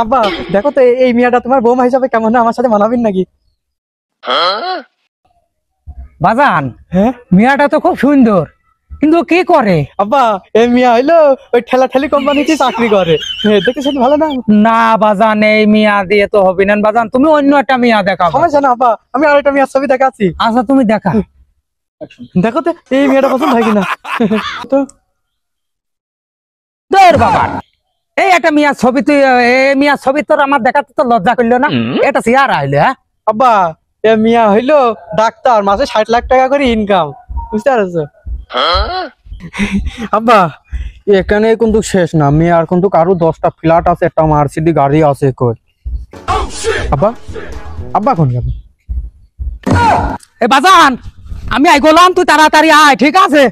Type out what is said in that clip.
আব্বা দেখো তো এই মিয়াটা তোমার বৌমা হিসাবে কেমন, আমার সাথে মানাবেন নাকি? বাজান, হ্যাঁ মিয়াটা তো খুব সুন্দর, কিন্তু ও কি করে? আব্বা এই মিয়া হইলো ওই ঠেলা কোম্পানিতে চাকরি করে, দেখেছেন ভালো না? না বাজান, এই মিয়া দিয়ে তো হবে না বাজান, তুমি অন্য একটা মিয়া দেখাবো। সমস্যা না আব্বা, আমি আরেকটা মিয়ার ছবি দেখাচ্ছি। আচ্ছা তুমি দেখা। দেখো তো এই মিয়াটা পছন্দ হয় কিনা। তো তোর বাবা, এই একটা মিয়ার ছবি, তুই এই মিয়ার ছবি তোর আমার দেখাতে তো লজ্জা করলো না? এটা চেহারা হইলে, হ্যাঁ? আব্বা এ মিয়া হইলো ডাক্তার, মাসে 60 লাখ টাকা করে ইনকাম, বুঝতে পারছো? আব্বা এখানে কিন্তু শেষ না, মিয়ার কিন্তু আরো 10টা ফ্ল্যাট আছে, একটা মার্সিডি গাড়ি আছে কই। আব্বা আব্বা কোন গেল? এ বাজান, আমি আই গেলাম, তুই তাড়াতাড়ি আয়, ঠিক আছে?